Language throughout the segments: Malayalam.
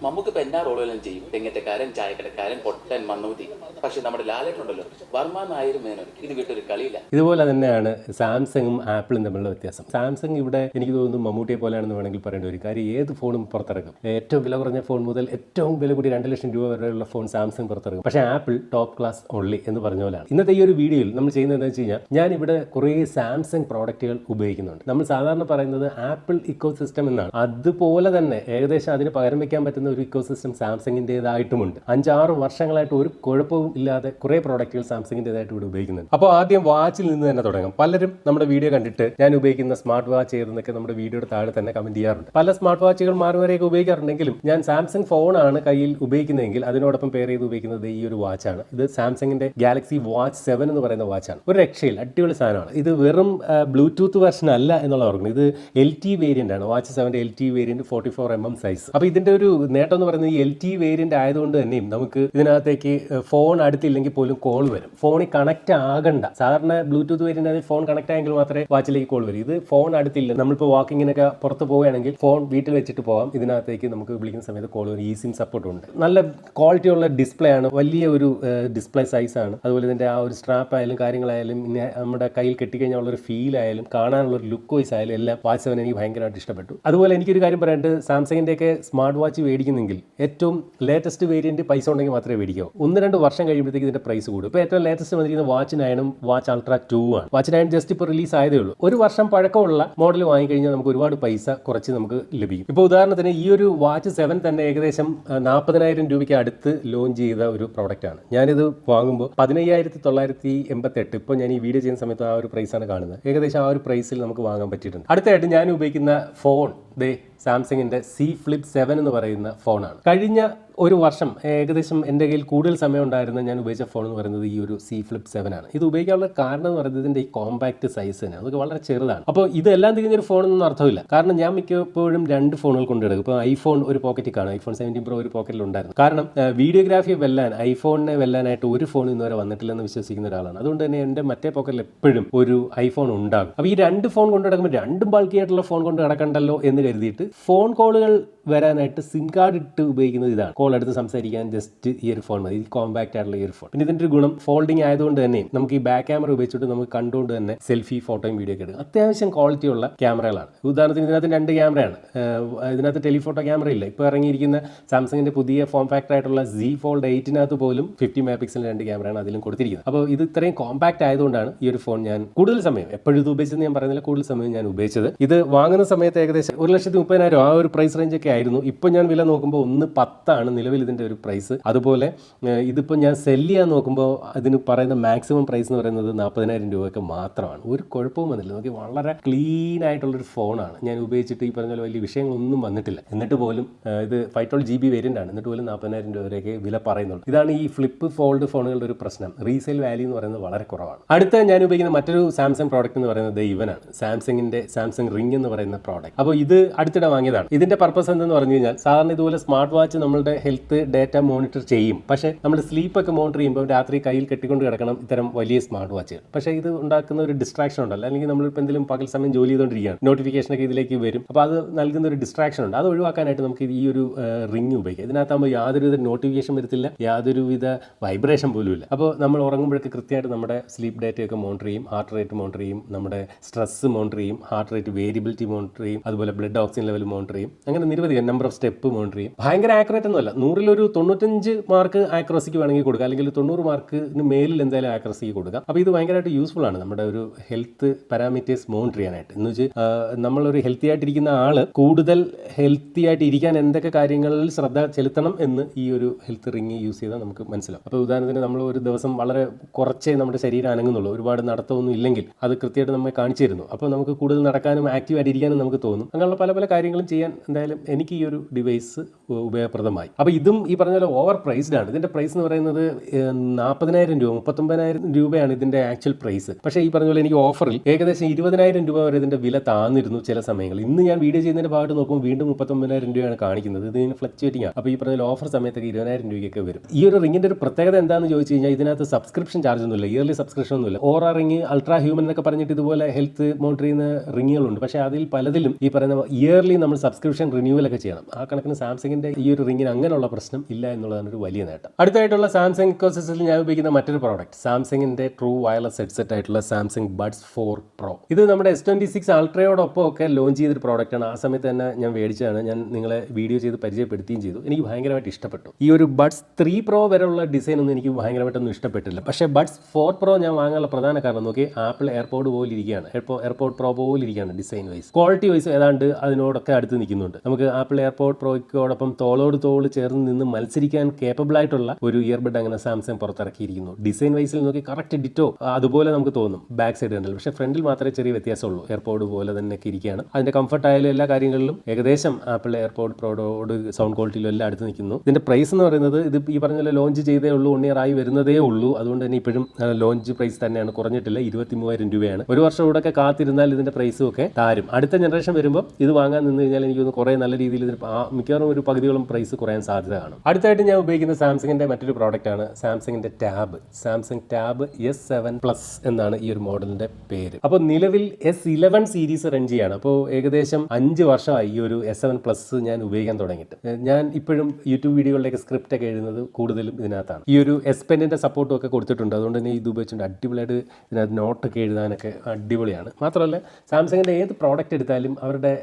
നമുക്ക് ഇപ്പൊ എല്ലാ റോളുകളും ചെയ്യും. തെങ്ങറ്റക്കാരൻ, ചായക്കടക്കാരൻ, പൊട്ടൻ, മണ്ണൂതി. പക്ഷെ നമ്മുടെ ലാലേട്ടുണ്ടല്ലോ, വർമ്മ നായർ മേനോൻ, ഇത് വിട്ടൊരു കളിയില്ല. ഇതുപോലെ തന്നെയാണ് സാംസങ്ങും ആപ്പിളും തമ്മിലുള്ള വ്യത്യാസം. സാംസങ് ഇവിടെ എനിക്ക് തോന്നുന്നു മമ്മൂട്ടിയെ പോലെയാണെന്ന് വേണമെങ്കിൽ പറയേണ്ട ഒരു കാര്യം. ഏത് ഫോണും പുറത്തിറക്കും. ഏറ്റവും വില കുറഞ്ഞ ഫോൺ മുതൽ ഏറ്റവും വില കൂടി 2 ലക്ഷം രൂപ വരെയുള്ള ഫോൺ സാംസങ് പുറത്തിറക്കും. പക്ഷേ ആപ്പിൾ ടോപ്പ് ക്ലാസ് ഓൺലി എന്ന് പറഞ്ഞ പോലെയാണ്. ഇന്നത്തെ ഈ ഒരു വീഡിയോയിൽ നമ്മൾ ചെയ്യുന്നത് എന്താ വെച്ച് കഴിഞ്ഞാൽ, ഞാൻ ഇവിടെ കുറേ സാംസങ് പ്രോഡക്റ്റുകൾ ഉപയോഗിക്കുന്നുണ്ട്. നമ്മൾ സാധാരണ പറയുന്നത് ആപ്പിൾ ഇക്കോ സിസ്റ്റം എന്നാണ്. അതുപോലെ തന്നെ ഏകദേശം അതിന് പകരം വയ്ക്കാൻ പറ്റുന്ന ഒരു ഇക്കോ സിസ്റ്റം സാംസങ്ങിൻ്റെതായിട്ടുമുണ്ട്. 5-6 വർഷങ്ങളായിട്ട് ഒരു കുഴപ്പവും ഇല്ലാതെ കുറേ പ്രോഡക്റ്റുകൾ സാംസങ്ങിൻ്റെതായിട്ട് ഇവിടെ ഉപയോഗിക്കുന്നുണ്ട്. അപ്പോൾ ആദ്യം വാച്ചിൽ നിന്ന് തന്നെ തുടങ്ങാം. പലരും നമ്മുടെ വീഡിയോ കണ്ടിട്ട് ഞാൻ ഉപയോഗിക്കുന്ന സ്മാർട്ട് വാച്ച് ഏതെന്നൊക്കെ നമ്മുടെ വീഡിയോയുടെ താഴെ തന്നെ കമന്റ് ചെയ്യാറുണ്ട്. പല സ്മാർട്ട് വാച്ചുകൾ മാറുവരെയൊക്കെ ഉപയോഗിക്കാറുണ്ടെങ്കിലും ഞാൻ സാംസങ് ഫോണാണ് കയ്യിൽ ഉപയോഗിക്കുന്നതെങ്കിൽ അതിനോടൊപ്പം പെയർ ചെയ്ത് ഉപയോഗിക്കുന്നത് ഈ ഒരു വാച്ചാണ്. ഇത് സാംസങ്ങിന്റെ ഗാലക്സി വാച്ച് 7 എന്ന് പറയുന്ന വാച്ചാണ്. ഒരു രക്ഷയിൽ അടിപൊളി സാധനമാണ്. ഇത് വെറും ബ്ലൂടൂത്ത് വെർഷൻ അല്ല എന്നുള്ള ഓർക്കുന്നത്. ഇത് LT വേരിയന്റ് ആണ്. Watch 7 LT variant 44mm size. അപ്പോൾ ഇതിന്റെ ഒരു നേട്ടം എന്ന് പറയുന്നത് ഈ LT വേരിയന്റ് ആയതുകൊണ്ട് തന്നെയും നമുക്ക് ഇതിനകത്തേക്ക് ഫോൺ അടുത്തില്ലെങ്കിൽ പോലും കോൾ വരും. ഫോണിൽ കണക്ട് ആകണ്ട. സാധാരണ ബ്ലൂടൂത്ത് വേരിയന്റ് ആണെങ്കിൽ ഫോൺ കണക്ട് ആയെങ്കിൽ മാത്രമേ വാച്ചിലേക്ക് കോൾ വരും. ഇത് ഫോൺ അടുത്തില്ല. നമ്മളിപ്പോൾ വാക്കിങ്ങിനൊക്കെ പുറത്ത് പോവുകയാണെങ്കിൽ ഫോൺ വീട്ടിൽ വെച്ചിട്ട് പോകാം. ഇതിനകത്തേക്ക് നമുക്ക് വിളിക്കുന്ന സമയത്ത് കോൾ വരും. ഈ സിം സപ്പോർട്ട് ഉണ്ട്. നല്ല ക്വാളിറ്റി ഉള്ള ഡിസ്പ്ലേ ആണ്. വലിയ ഒരു ഡിസ്പ്ലേ സൈസ് ആണ്. അതുപോലെ ഇതിന്റെ ആ ഒരു സ്ട്രാപ്പ് ആയാലും കാര്യങ്ങളായാലും പിന്നെ നമ്മുടെ കയ്യിൽ കെട്ടിക്കഴിഞ്ഞാൽ ഉള്ളൊരു ഫീൽ ആയാലും കാണാനുള്ള ഒരു ലുക്ക് വൈസ് ആയാലും എല്ലാം വാച്ച് 7 എനിക്ക് ഭയങ്കരമായിട്ട് ഇഷ്ടപ്പെട്ടു. അതുപോലെ എനിക്കൊരു കാര്യം പറയാണ്ട്, സാംസങ്ങിൻ്റെയൊക്കെ സ്മാർട്ട് വാച്ച് മേടിക്കുന്നെങ്കിൽ ഏറ്റവും ലേറ്റസ്റ്റ് വേരിയന്റ് പൈസ ഉണ്ടെങ്കിൽ മാത്രമേ മേടിക്കാവൂ. 1-2 വർഷം കഴിയുമ്പോഴത്തേക്ക് ഇതിന്റെ പ്രൈസ് കൂടും. ഇപ്പോൾ ഏറ്റവും ലേറ്റസ്റ്റ് വന്നിരിക്കുന്ന വാച്ച് 9ഉം വാച്ച് അൾട്ര 2 ആണ്. വാച്ച് 9 ജസ്റ്റ് ഇപ്പോൾ റിലീസ് ആയതേ ഉള്ളൂ. 1 വർഷം പഴക്കമുള്ള മോഡൽ വാങ്ങിക്കഴിഞ്ഞാൽ നമുക്ക് ഒരുപാട് പൈസ കുറച്ച് നമുക്ക് ലഭിക്കും. ഇപ്പോൾ ഉദാഹരണത്തിന് ഈ ഒരു വാച്ച് 7 തന്നെ ഏകദേശം 40,000 രൂപയ്ക്ക് അടുത്ത് ലോഞ്ച് ചെയ്ത ഒരു പ്രോഡക്റ്റ് ആണ്. ഞാനിത് വാങ്ങുമ്പോൾ 15,988. ഇപ്പോൾ ഞാൻ ഈ വീഡിയോ ചെയ്യുന്ന സമയത്ത് ആ ഒരു പ്രൈസാണ് കാണുന്നത്. ഏകദേശം ആ ഒരു പ്രൈസിൽ നമുക്ക് വാങ്ങാൻ പറ്റിയിട്ടുണ്ട്. അടുത്തായിട്ട് ഞാൻ ഉപയോഗിക്കുന്ന ഫോൺ സാംസങ്ങിന്റെ C Flip 7 എന്ന് പറയുന്ന ഫോണാണ്. കഴിഞ്ഞ ഒരു വർഷം ഏകദേശം എൻ്റെ കയ്യിൽ കൂടുതൽ സമയം ഉണ്ടായിരുന്ന ഞാൻ ഉപയോഗിച്ച ഫോൺ എന്ന് പറയുന്നത് ഈ ഒരു C Flip 7 ആണ്. ഇത് ഉപയോഗിക്കാനുള്ള കാരണം എന്ന് പറയുന്നത് ഇതിൻ്റെ ഈ കോമ്പാക്ട് സൈസ് തന്നെ. അതൊക്കെ വളരെ ചെറുതാണ്. അപ്പോൾ ഇതെല്ലാം തികഞ്ഞൊരു ഫോണൊന്നും അർത്ഥമില്ല. കാരണം ഞാൻ മിക്കപ്പോഴും 2 ഫോണുകൾ കൊണ്ടെടുക്കും. ഇപ്പോൾ ഐഫോൺ ഒരു പോക്കറ്റിൽ കാണും. iPhone 17 Pro ഒരു പോക്കറ്റിൽ ഉണ്ടായിരുന്നു. കാരണം വീഡിയോഗ്രാഫി വെല്ലാൻ ഐഫോണിനെ വെല്ലാനായിട്ട് ഒരു ഫോൺ ഇന്നുവരെ വന്നിട്ടില്ലെന്ന് വിശ്വസിക്കുന്ന ഒരാളാണ്. അതുകൊണ്ട് തന്നെ എൻ്റെ മറ്റേ പോക്കറ്റിൽ എപ്പോഴും ഒരു ഐഫോൺ ഉണ്ടാകും. അപ്പോൾ ഈ 2 ഫോൺ കൊണ്ട് നടക്കുമ്പോൾ 2 ബൾക്കി ആയിട്ടുള്ള ഫോൺ കൊണ്ട് നടക്കണ്ടല്ലോ എന്ന് കരുതിയിട്ട് ഫോൺ കോളുകൾ വരാനായിട്ട് സിം കാർഡ് ഇട്ട് ഉപയോഗിക്കുന്നത് ഇതാണ്. കോൾ എടുത്ത് സംസാരിക്കാൻ ജസ്റ്റ് ഈ ഒരു ഫോൺ മതി. കോമ്പാക്ട് ആയിട്ടുള്ള ഈ ഒരു ഫോൺ. പിന്നെ ഇതിൻ്റെ ഒരു ഗുണം ഫോൾഡിംഗ് ആയതുകൊണ്ട് തന്നെ നമുക്ക് ഈ ബാക്ക് ക്യാമറ ഉപയോഗിച്ചിട്ട് നമുക്ക് കണ്ടുകൊണ്ട് തന്നെ സെൽഫി ഫോട്ടോയും വീഡിയോ ഒക്കെ എടുക്കാം. അത്യാവശ്യം ക്വാളിറ്റി ഉള്ള ക്യാമറകളാണ്. ഉദാഹരണത്തിന് ഇതിനകത്ത് 2 ക്യാമറയാണ്. ഇതിനകത്ത് ടെലിഫോട്ടോ ക്യാമറ ഇല്ല. ഇപ്പോൾ ഇറങ്ങിയിരിക്കുന്ന സാംസങ്ങിന്റെ പുതിയ ഫോം ഫാക്ടർ ആയിട്ടുള്ള Z Fold 8 പോലും 50 മെഗാ പിക്സൽ 2 ക്യാമറയാണ് അതിലും കൊടുത്തിരിക്കുന്നത്. അപ്പോൾ ഇത് ഇത്രയും കോമ്പാക്ട് ആയതുകൊണ്ടാണ് ഈ ഒരു ഫോൺ ഞാൻ കൂടുതൽ സമയം, എപ്പോഴും ഇത് ഉപയോഗിച്ചെന്ന് ഞാൻ പറയുന്നില്ല, കൂടുതൽ സമയം ഞാൻ ഉപയോഗിച്ചത്. ഇത് വാങ്ങുന്ന സമയത്ത് ഏകദേശം 1,30,000 ആ ഒരു പ്രൈസ് റേഞ്ച് ഒക്കെ ആയിരുന്നു. ഇപ്പോൾ ഞാൻ വില നോക്കുമ്പോൾ 1,10 നിലവിൽ ഇതിൻ്റെ ഒരു പ്രൈസ്. അതുപോലെ ഇതിപ്പോൾ ഞാൻ സെല് ചെയ്യാൻ നോക്കുമ്പോൾ അതിന് പറയുന്ന മാക്സിമം പ്രൈസ് എന്ന് പറയുന്നത് 40,000 രൂപയൊക്കെ മാത്രമാണ്. ഒരു കുഴപ്പവും വന്നില്ല. നോക്കി വളരെ ക്ലീൻ ആയിട്ടുള്ളൊരു ഫോണാണ്. ഞാൻ ഉപയോഗിച്ചിട്ട് ഈ പറഞ്ഞ പോലെ വലിയ വിഷയങ്ങളൊന്നും വന്നിട്ടില്ല. എന്നിട്ട് പോലും ഇത് 512GB വേരിയൻ്റ് ആണ്. എന്നിട്ട് പോലും 40,000 രൂപ വരെയൊക്കെ വില പറയുന്നുള്ളൂ. ഇതാണ് ഈ ഫ്ലിപ്പ് ഫോൾഡ് ഫോണുകളുടെ ഒരു പ്രശ്നം. റീസെയിൽ വാല്യൂ എന്ന് പറയുന്നത് വളരെ കുറവാണ്. അടുത്ത ഞാൻ ഉപയോഗിക്കുന്ന മറ്റൊരു സാംസങ് പ്രോഡക്റ്റ് എന്ന് പറയുന്നത് ഇവനാണ്. സാംസങ് റിംഗ് എന്ന് പറയുന്ന പ്രോഡക്റ്റ്. അപ്പോൾ ഇത് അടുത്തിടെ വാങ്ങിയതാണ്. ഇതിന്റെ പർപ്പസ് എന്തെന്ന് പറഞ്ഞു കഴിഞ്ഞാൽ, സാധാരണ ഇതുപോലെ സ്മാർട്ട് വാച്ച് നമ്മളുടെ ഹെൽത്ത് ഡേറ്റ മോണിറ്റർ ചെയ്യും. പക്ഷേ നമ്മൾ സ്ലീപ്പൊക്കെ മോണിറ്റർ ചെയ്യുമ്പോൾ രാത്രി കയ്യിൽ കെട്ടിക്കൊണ്ട് കിടക്കണം ഇത്തരം വലിയ സ്മാർട്ട് വാച്ചുകൾ. പക്ഷേ ഇത് ഉണ്ടാക്കുന്ന ഒരു ഡിസ്ട്രാക്ഷൻ ഉണ്ടല്ലോ. അല്ലെങ്കിൽ നമ്മളിപ്പോൾ എന്തെങ്കിലും പകൽ സമയം ജോലി ചെയ്തുകൊണ്ടിരിക്കുകയാണ്, നോട്ടിഫിക്കേഷനൊക്കെ ഇതിലേക്ക് വരും. അപ്പോൾ അത് നൽകുന്ന ഒരു ഡിസ്ട്രാക്ഷൻ ഉണ്ട്. അത് ഒഴിവാക്കാനായിട്ട് നമുക്ക് ഈ ഒരു റിംഗ് ഉപയോഗിക്കാം. ഇതിനകത്താകുമ്പോൾ യാതൊരുവിധ നോട്ടിഫിക്കേഷൻ വരത്തില്ല, യാതൊരുവിധ വൈബ്രേഷൻ പോലും ഇല്ല. അപ്പോൾ നമ്മൾ ഉറങ്ങുമ്പോഴൊക്കെ കൃത്യമായിട്ട് നമ്മുടെ സ്ലീപ്പ് ഡേറ്റയൊക്കെ മോണിറ്റർ ചെയ്യും, ഹാർട്ട് റേറ്റ് മോണിറ്റർ ചെയ്യും, നമ്മുടെ സ്ട്രെസ് മോണിറ്റർ ചെയ്യും, ഹാർട്ട് റേറ്റ് വേരിയബിലിറ്റി മോണിറ്റർ ചെയ്യും, അതുപോലെ ബ്ലഡ് ഓക്സിജൻ ലെവൽ മോണിറ്റർ ചെയ്യും. അങ്ങനെ നിരവധി നമ്പർ ഓഫ് സ്റ്റെപ്പ് മോണിറ്റർ ചെയ്യും. ഭയങ്കര ആക്യുറേറ്റ് ഒന്നുമല്ല. 100-ൽ 95 മാർക്ക് ആക്യുറസിക്ക് വേണമെങ്കിൽ കൊടുക്കുക, അല്ലെങ്കിൽ 90 മാർക്കിന് മേലിൽ എന്തായാലും ആക്യുറസിക്ക് കൊടുക്കുക. അപ്പോൾ ഇത് ഭയങ്കരമായിട്ട് യൂസ്ഫുൾ ആണ് നമ്മുടെ ഒരു ഹെൽത്ത് പാരാമീറ്റേഴ്സ് മോണിറ്റർ ചെയ്യാനായിട്ട്. എന്ന് വെച്ച് നമ്മളൊരു ഹെൽത്തി ആയിട്ടിരിക്കുന്ന ആൾ കൂടുതൽ ഹെൽത്തി ആയിട്ട് ഇരിക്കാൻ എന്തൊക്കെ കാര്യങ്ങളിൽ ശ്രദ്ധ ചെലുത്തണം എന്ന് ഈ ഒരു ഹെൽത്ത് റിംഗ് യൂസ് ചെയ്താൽ നമുക്ക് മനസ്സിലാവും. അപ്പോൾ ഉദാഹരണത്തിന് നമ്മൾ ഒരു ദിവസം വളരെ കുറച്ചേ നമ്മുടെ ശരീരം അനങ്ങുന്നുള്ളൂ, ഒരുപാട് നടത്തമൊന്നും ഇല്ലെങ്കിൽ അത് കൃത്യമായിട്ട് നമ്മെ കാണിച്ചു തരുന്നു. അപ്പോൾ നമുക്ക് കൂടുതൽ നടക്കാനും ആക്റ്റീവായിട്ട് ഇരിക്കാനും നമുക്ക് തോന്നും. അങ്ങനെയുള്ള പല പല കാര്യങ്ങളും ചെയ്യാൻ എന്തായാലും എനിക്ക് ഈ ഒരു ഡിവൈസ് ഉപയോഗപ്രദമായി. അപ്പോൾ ഇതും ഈ പറഞ്ഞ പോലെ ഓവർ പ്രൈസ്ഡ് ആണ്. ഇതിൻ്റെ പ്രൈസ് എന്ന് പറയുന്നത് 40,000 രൂപ 39,000 രൂപയാണ് ഇതിൻ്റെ ആക്ച്വൽ പ്രൈസ്. പക്ഷേ ഈ പറഞ്ഞ പോലെ എനിക്ക് ഓഫറിൽ ഏകദേശം 20,000 രൂപ വരെ ഇതിൻ്റെ വില താന്നിരുന്നു ചില സമയങ്ങളിൽ. ഇന്ന് ഞാൻ വീഡിയോ ചെയ്യുന്നതിൻ്റെ ഭാഗത്ത് നോക്കുമ്പോൾ വീണ്ടും 39,000 രൂപയാണ് കാണിക്കുന്നത്. ഇതിന് ഫ്ലക്ച്വേറ്റിംഗ് ആണ്. അപ്പോൾ ഈ പറഞ്ഞ ഓഫർ സമയത്തൊക്കെ 20,000 രൂപയ്ക്കൊക്കെ വരും. ഈ ഒരു റിങ്ങിൻ്റെ ഒരു പ്രത്യേകത എന്താണെന്ന് ചോദിച്ചു കഴിഞ്ഞാൽ ഇതിനകത്ത് സബ്സ്ക്രിപ്ഷൻ ചാർജ് ഒന്നുമില്ല, ഇയർലി സബ്സ്ക്രിപ്ഷൻ ഒന്നുമില്ല. ഓറ റിങ്, അൾട്രാ ഹ്യൂമൻ എന്നൊക്കെ പറഞ്ഞിട്ട് ഇതുപോലെ ഹെൽത്ത് മോണിറ്റർ ചെയ്യുന്ന റിങ്ങുകളുണ്ട്. പക്ഷേ അതിൽ പലതിലും ഈ പറയുന്ന ഇയർലി നമ്മൾ സബ്സ്ക്രിപ്ഷൻ റിന്യൂവലൊക്കെ ചെയ്യണം. ആ കണക്കിന് സാംസങ്ങിൻ്റെ ഈ ഒരു റിങ്ങിന് അങ്ങനെയുള്ള പ്രശ്നം ഇല്ല എന്നുള്ളതാണ് ഒരു വലിയ നേട്ടം. അടുത്തായിട്ടുള്ള സാംസങ് ഇക്കോസിസ്റ്റത്തിൽ ഞാൻ ഉപയോഗിക്കുന്ന മറ്റൊരു പ്രോഡക്റ്റ് സാംസങ്ങിൻ്റെ ട്രൂ വയർലെസ് ഹെഡ്സെറ്റ് ആയിട്ടുള്ള സാംസങ് ബഡ്സ് 4 Pro. ഇത് നമ്മുടെ S26 അൾട്രയോടൊപ്പം ഒക്കെ ലോഞ്ച് ചെയ്തൊരു പ്രോഡക്റ്റാണ്. ആ സമയത്ത് തന്നെ ഞാൻ മേടിച്ചതാണ്. ഞാൻ നിങ്ങളെ വീഡിയോ ചെയ്ത് പരിചയപ്പെടുത്തുകയും ചെയ്തു. എനിക്ക് ഭയങ്കരമായിട്ട് ഇഷ്ടപ്പെട്ടു. ഈ ഒരു ബഡ്സ് 3 Pro വരെയുള്ള ഡിസൈൻ ഒന്നും എനിക്ക് ഭയങ്കരമായിട്ടൊന്നും ഇഷ്ടപ്പെട്ടില്ല. പക്ഷേ ബഡ്സ് 4 Pro ഞാൻ വാങ്ങാനുള്ള പ്രധാന കാരണം നോക്കി ആപ്പിൾ എയർപോഡ് പോലെ ഇരിക്കുകയാണ്. എയർപോഡ് പ്രോ പോലെ ഇരിക്കുകയാണ് ഡിസൈൻ വൈസ്. ക്വാളിറ്റി വൈസ് ഏതാണ്ട് അതിനോടൊക്കെ അടുത്ത് നിൽക്കുന്നുണ്ട്. നമുക്ക് ആപ്പിൾ എയർപോഡ് പ്രോയ്ക്കോടൊപ്പം തോളോട് തോൾ ചേർന്ന് നിന്ന് മത്സരിക്കാൻ കേപ്പബിൾ ആയിട്ടുള്ള ഒരു ഇയർബഡ് അങ്ങനെ സാംസങ് പുറത്തിറക്കിയിരിക്കുന്നു. ഡിസൈൻ വൈസിൽ നോക്കി കറക്റ്റ് ഡിറ്റോ അതുപോലെ നമുക്ക് തോന്നും ബാക്ക് സൈഡ് കണ്ടില്ല. പക്ഷേ ഫ്രണ്ടിൽ മാത്രമേ ചെറിയ വ്യത്യാസമുള്ളൂ. എയർപോഡ് പോലെ തന്നെ ഇരിക്കുകയാണ്. അതിന്റെ കംഫർട്ട് ആയാലും എല്ലാ കാര്യങ്ങളിലും ഏകദേശം ആപ്പിൾ എയർപോഡ് പ്രോയോട് സൗണ്ട് ക്വാളിറ്റിയിലും എല്ലാം അടുത്ത് നിൽക്കുന്നു. ഇതിന്റെ പ്രൈസ് എന്ന് പറയുന്നത് ഇത് ഈ പറഞ്ഞ ലോഞ്ച് ചെയ്തേ ഉള്ളൂ, 1 year ആയി വരുന്നതേ ഉള്ളൂ. അതുകൊണ്ട് തന്നെ ഇപ്പോഴും ലോഞ്ച് പ്രൈസ് തന്നെയാണ്, കുറഞ്ഞിട്ടില്ല. 23,000 രൂപയാണ്. ഒരു വർഷം കൂടെ ഒക്കെ കാത്തിരുന്നാൽ ഇതിന്റെ പ്രൈസും ഒക്കെ താരും. അടുത്ത ജനറേഷൻ വരുമ്പോൾ ഇത് വാങ്ങാൻ നിന്ന് കഴിഞ്ഞാൽ എനിക്ക് തോന്നുന്നു കുറേ നല്ല രീതിയിൽ ഇതിന് മിക്കവാറും ഒരു പകുതിയോളം പ്രൈസ് കുറയാൻ സാധ്യത കാണും. അടുത്തായിട്ട് ഞാൻ ഉപയോഗിക്കുന്ന സാംസങ്ങിന്റെ മറ്റൊരു പ്രോഡക്റ്റ് ആണ് സാംസങ്ങിന്റെ tab. Samsung tab S7 Plus എന്നാണ് ഈ ഒരു മോഡലിന്റെ പേര്. അപ്പോൾ നിലവിൽ S11 സീരീസ് റൺ ചെയ്യാണ്. അപ്പോൾ ഏകദേശം 5 വർഷമായി ഈ ഒരു S7 Plus ഞാൻ ഉപയോഗിക്കാൻ തുടങ്ങിയിട്ട്. ഞാൻ ഇപ്പോഴും യൂട്യൂബ് വീഡിയോകളിലേക്ക് സ്ക്രിപ്റ്റ് ഒക്കെ എഴുതുന്നത് കൂടുതലും ഇതിനകത്താണ്. ഈ ഒരു S Penന്റെ സപ്പോർട്ടും ഒക്കെ കൊടുത്തിട്ടുണ്ട്. അതുകൊണ്ട് തന്നെ ഇത് ഉപയോഗിച്ചുകൊണ്ട് അടിപൊളിയായിട്ട് ഇതിനകത്ത് നോട്ടൊക്കെ എഴുതാനൊക്കെ അടിപൊളിയാണ്. മാത്രമല്ല സാംസങ്ങിന്റെ ഏത് പ്രോഡക്റ്റ് എടുത്താലും അവരുടെ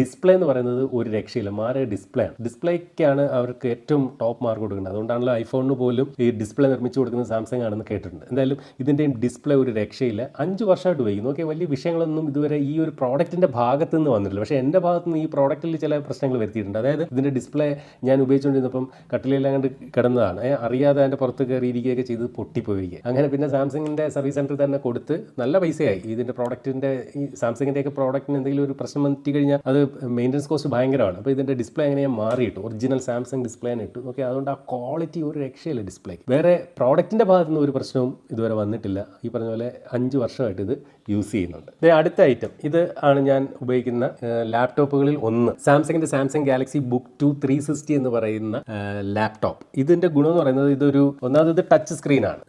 ഡിസ്പ്ലേ എന്ന് പറയുന്നത് ഒരു രക്ഷയില്ല. മാറിയ ഡിസ്പ്ലേ ആണ്. ഡിസ്പ്ലേക്കാണ് അവർക്ക് ഏറ്റവും ടോപ്പ് മാർക്ക് കൊടുക്കുന്നത്. അതുകൊണ്ടാണല്ലോ ഐഫോണിന് പോലും ഈ ഡിസ്പ്ലേ നിർമ്മിച്ചു കൊടുക്കുന്നത് സാംസങ് ആണെന്ന് കേട്ടിട്ടുണ്ട്. എന്തായാലും ഇതിൻ്റെയും ഡിസ്പ്ലേ ഒരു രക്ഷയില്ല. 5 വർഷമായിട്ട് ഉപയോഗിക്കുന്നു. ഓക്കെ, വലിയ വിഷയങ്ങളൊന്നും ഇതുവരെ ഈ ഒരു പ്രോഡക്റ്റിന്റെ ഭാഗത്ത് നിന്ന് വന്നിട്ടില്ല. പക്ഷേ എൻ്റെ ഭാഗത്ത് നിന്ന് ഈ പ്രോഡക്റ്റിൽ ചില പ്രശ്നങ്ങൾ വരുത്തിയിട്ടുണ്ട്. അതായത് ഇതിൻ്റെ ഡിസ്പ്ലേ ഞാൻ ഉപയോഗിച്ചുകൊണ്ടിരുന്നപ്പം കട്ടിലെല്ലാം കണ്ട് കിടന്നതാണ്. അറിയാതെ അതിൻ്റെ പുറത്ത് കയറിയിരിക്കുകയൊക്കെ ചെയ്ത് പൊട്ടിപ്പോയിരിക്കുക. അങ്ങനെ പിന്നെ സാംസങ്ങിൻ്റെ സർവീസ് സെൻറ്ററിൽ തന്നെ കൊടുത്ത് നല്ല പൈസയായി. ഇതിൻ്റെ പ്രോഡക്റ്റിൻ്റെ ഈ സാംസങ്ങിൻ്റെയൊക്കെ പ്രോഡക്റ്റിന് എന്തെങ്കിലും ഒരു പ്രശ്നം വന്നിട്ട് കഴിഞ്ഞാൽ അത് മെയിൻ്റനൻസ് കോസ്റ്റ് ഭയങ്കരമാണ്. അപ്പോൾ ഇതിൻ്റെ ഡിസ്പ്ലേ അങ്ങനെ ഞാൻ മാറിയിട്ടു, ഒറിജിനൽ സാംസങ് ഡിസ്പ്ലേ ഇട്ടു. ഓക്കെ, അതുകൊണ്ട് ആ ക്വാളിറ്റി ഒരു രക്ഷയില്ല ഡിസ്പ്ലേ. വേറെ പ്രോഡക്റ്റിൻ്റെ ഭാഗത്തു നിന്ന് ഒരു പ്രശ്നവും ഇതുവരെ വന്നിട്ടില്ല. ഈ പറഞ്ഞ പോലെ 5 വർഷമായിട്ട് ഇത് യൂസ് ചെയ്യുന്നുണ്ട്. അടുത്ത ഐറ്റം ഇത് ആണ് ഞാൻ ഉപയോഗിക്കുന്ന ലാപ്ടോപ്പുകളിൽ ഒന്ന്, സാംസങ്ങിന്റെ സാംസങ് ഗാലക്സി ബുക്ക് 2 360 എന്ന് പറയുന്ന ലാപ്ടോപ്പ്. ഇതിന്റെ ഗുണം എന്ന് പറയുന്നത് ഇതൊരു ഒന്നാമത് ടച്ച് സ്ക്രീനാണ്,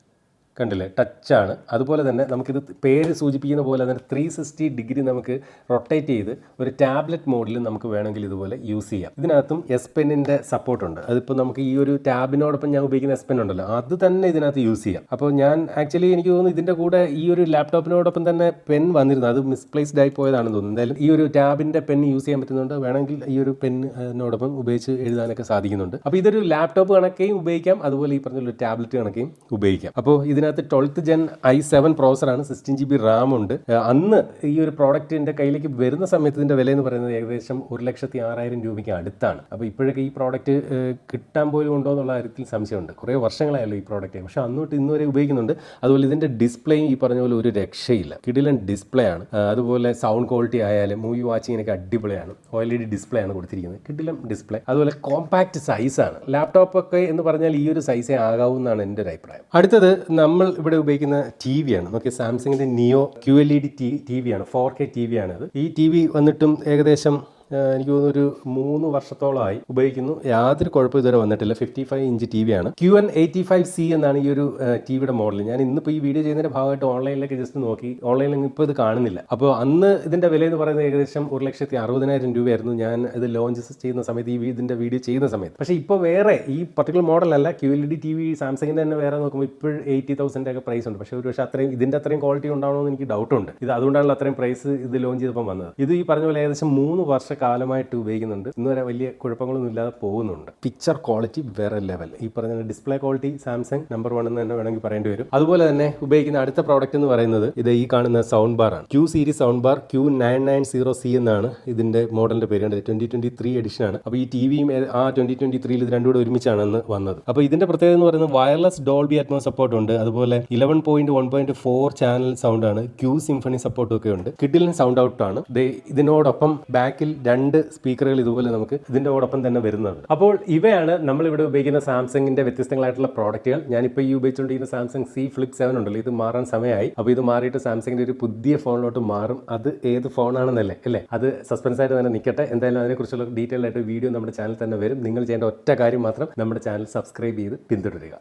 കണ്ടില്ലേ, ടച്ചാണ്. അതുപോലെ തന്നെ നമുക്കിത് പേര് സൂചിപ്പിക്കുന്ന പോലെ തന്നെ 360 ഡിഗ്രി നമുക്ക് റൊട്ടേറ്റ് ചെയ്ത് ഒരു ടാബ്ലറ്റ് മോഡിൽ നമുക്ക് വേണമെങ്കിൽ ഇതുപോലെ യൂസ് ചെയ്യാം. ഇതിനകത്തും S Penന്റെ സപ്പോർട്ടുണ്ട്. അതിപ്പോൾ നമുക്ക് ഈ ഒരു ടാബിനോടൊപ്പം ഞാൻ ഉപയോഗിക്കുന്ന S Pen ഉണ്ടല്ലോ, അത് തന്നെ ഇതിനകത്ത് യൂസ് ചെയ്യാം. അപ്പോൾ ഞാൻ ആക്ച്വലി എനിക്ക് തോന്നുന്നു ഇതിൻ്റെ കൂടെ ഈ ഒരു ലാപ്ടോപ്പിനോടൊപ്പം തന്നെ പെൻ വന്നിരുന്നു. അത് മിസ്പ്ലേസ്ഡ് ആയി പോയതാണെന്ന് തോന്നുന്നു. എന്തായാലും ഈ ഒരു ടാബിൻ്റെ പെൻ യൂസ് ചെയ്യാൻ പറ്റുന്നുണ്ട്. വേണമെങ്കിൽ ഈ ഒരു പെന്നോടൊപ്പം ഉപയോഗിച്ച് എഴുതാനൊക്കെ സാധിക്കുന്നുണ്ട്. അപ്പോൾ ഇതൊരു ലാപ്ടോപ്പ് കണക്കെയും ഉപയോഗിക്കാം, അതുപോലെ ഈ പറഞ്ഞ ടാബ്ലറ്റ് കണക്കെയും ഉപയോഗിക്കാം. അപ്പോൾ ഇതിനകത്ത് 12th Gen i7 പ്രോസറാണ്, 16 GB Ram ഉണ്ട്. അന്ന് ഈ ഒരു പ്രോഡക്റ്റ് എൻ്റെ കയ്യിലേക്ക് വരുന്ന സമയത്ത് ഇതിൻ്റെ വില എന്ന് പറയുന്നത് ഏകദേശം 1,06,000 രൂപയ്ക്ക് അടുത്താണ്. അപ്പോൾ ഇപ്പോഴൊക്കെ ഈ പ്രോഡക്റ്റ് കിട്ടാൻ പോലും ഉണ്ടോ എന്നുള്ള കാര്യത്തിൽ സംശയമുണ്ട്. കുറേ വർഷങ്ങളായല്ലോ ഈ പ്രോഡക്റ്റ്, പക്ഷേ അന്നോട്ട് ഇന്ന് വരെ ഉപയോഗിക്കുന്നുണ്ട്. അതുപോലെ ഇതിൻ്റെ ഡിസ്പ്ലേയും ഈ പറഞ്ഞ പോലെ ഒരു രക്ഷയില്ല, കിടിലൻ ഡിസ്പ്ലേ ആണ്. അതുപോലെ സൗണ്ട് ക്വാളിറ്റി ആയാലും മൂവി വാച്ചിങ്ങിനൊക്കെ അടിപൊളിയാണ്. OLED ഡിസ്പ്ലേ ആണ് കൊടുത്തിരിക്കുന്നത്, കിടിലൻ ഡിസ്പ്ലേ. അതുപോലെ കോമ്പാക്ട് സൈസാണ്. ലാപ്ടോപ്പൊക്കെ എന്ന് പറഞ്ഞാൽ ഈ ഒരു സൈസേ ആകാവുന്നതാണ് എൻ്റെ ഒരു അഭിപ്രായം. അടുത്തത് നമ്മൾ ഇവിടെ ഉപയോഗിക്കുന്ന ടി വി ആണ്. നോക്കിയാൽ സാംസങ്ങിന്റെ നിയോ QLED ടി വി ആണ്, 4K ടി വി ആണിത്. ഈ ടി വി വന്നിട്ടും ഏകദേശം എനിക്ക് തോന്നുന്നു ഒരു 3 വർഷത്തോളമായി ഉപയോഗിക്കുന്നു. യാതൊരു കുഴപ്പം ഇതുവരെ വന്നിട്ടില്ല. 55 ഇഞ്ച് ടി വി ആണ്. QN85C എന്നാണ് ഈ ഒരു ടി വിയുടെ മോഡൽ. ഞാൻ ഇന്നിപ്പോൾ ഈ വീഡിയോ ചെയ്യുന്നതിന്റെ ഭാഗമായിട്ട് ഓൺലൈനിലേക്ക് ജസ്റ്റ് നോക്കി, ഓൺലൈനിൽ ഇപ്പോൾ ഇത് കാണുന്നില്ല. അപ്പോൾ അന്ന് ഇതിന്റെ വില എന്ന് പറയുന്നത് ഏകദേശം 1,60,000 രൂപയായിരുന്നു ഞാൻ ഇത് ലോഞ്ച് ചെയ്യുന്ന സമയത്ത്, ഇതിന്റെ വീഡിയോ ചെയ്യുന്ന സമയത്ത്. പക്ഷേ ഇപ്പോൾ വേറെ ഈ പർട്ടിക്കുലർ മോഡലല്ല, QLED ടി വി സാംസങ്ങിന്റെ തന്നെ വേറെ നോക്കുമ്പോൾ ഇപ്പോൾ 80,000 ഒക്കെ പ്രൈസ് ഉണ്ട്. പക്ഷേ പക്ഷേ ഇതിന്റെ അത്രയും ക്വാളിറ്റി ഉണ്ടാവണമെന്ന് എനിക്ക് ഡൗട്ടുണ്ട്. ഇത് അതുകൊണ്ടാണല്ലോ അത്രയും പ്രൈസ് ഇത് ലോഞ്ച് ചെയ്തപ്പോൾ വന്നത്. ഇത് ഈ പറഞ്ഞ പോലെ ഏകദേശം 3 വർഷക്കാലമായിട്ട് ഉപയോഗിക്കുന്നുണ്ട്. ഇന്ന് വരെ വലിയ കുഴപ്പങ്ങളൊന്നും ഇല്ലാതെ പോകുന്നുണ്ട്. പിക്ചർ ക്വാളിറ്റി വേറെ ലെവൽ. ഈ പറഞ്ഞ ഡിസ്പ്ലേ ക്വാളിറ്റി സാംസങ് നമ്പർ 1 എന്ന് തന്നെ വേണമെങ്കിൽ പറയേണ്ടി വരും. അതുപോലെ തന്നെ ഉപയോഗിക്കുന്ന അടുത്ത പ്രോഡക്റ്റ് എന്ന് പറയുന്നത് ഇത് ഈ കാണുന്ന സൗണ്ട് ബാർ ആണ്. Q series sound bar Q990C എന്നാണ് ഇതിന്റെ മോഡലിന്റെ പേര്. 2023 എഡിഷൻ ആണ്. അപ്പോൾ ഈ ടി വിയും ആ 2023 ഇത് രണ്ടും കൂടെ ഒരുമിച്ചാണ് അന്ന് വന്നത്. അപ്പോൾ ഇതിന്റെ പ്രത്യേകത എന്ന് പറയുന്നത് വയർലെസ് ഡോൾബി അറ്റ്മോസ് സപ്പോർട്ട് ഉണ്ട്. അതുപോലെ 11.1.4 ചാനൽ സൗണ്ട് ആണ്. Q സിംഫണി സപ്പോർട്ടും ഒക്കെ ഉണ്ട്. കിഡിലിൻ സൗണ്ട് ഔട്ട് ആണ്. ഇതിനോടൊപ്പം ബാക്കിൽ 2 സ്പീക്കറുകൾ ഇതുപോലെ നമുക്ക് ഇതിൻ്റെ ഓടൊപ്പം തന്നെ വരുന്നത്. അപ്പോൾ ഇവയാണ് നമ്മളിവിടെ ഉപയോഗിക്കുന്ന സാംസങ്ങിൻ്റെ വ്യത്യസ്തങ്ങളായിട്ടുള്ള പ്രോഡക്റ്റുകൾ. ഞാനിപ്പോൾ ഈ ഉപയോഗിച്ചുകൊണ്ടിരിക്കുന്ന സാംസങ് സി ഫ്ലിപ്പ് 7 ഉണ്ടല്ലോ, ഇത് മാറാൻ സമയമായി. അപ്പോൾ ഇത് മാറിയിട്ട് സാംസങ്ങിൻ്റെ ഒരു പുതിയ ഫോണിലോട്ട് മാറും. അത് ഏത് ഫോണാണെന്നല്ലേ അല്ലേ, അത് സസ്പെൻസ് ആയിട്ട് തന്നെ നിൽക്കട്ടെ. എന്തായാലും അതിനെക്കുറിച്ചുള്ള ഡീറ്റെയിൽ ആയിട്ട് വീഡിയോ നമ്മുടെ ചാനൽ തന്നെ വരും. നിങ്ങൾ ചെയ്യേണ്ട ഒറ്റ കാര്യം മാത്രം നമ്മുടെ ചാനൽ സബ്സ്ക്രൈബ് ചെയ്ത് പിന്തുടരുക.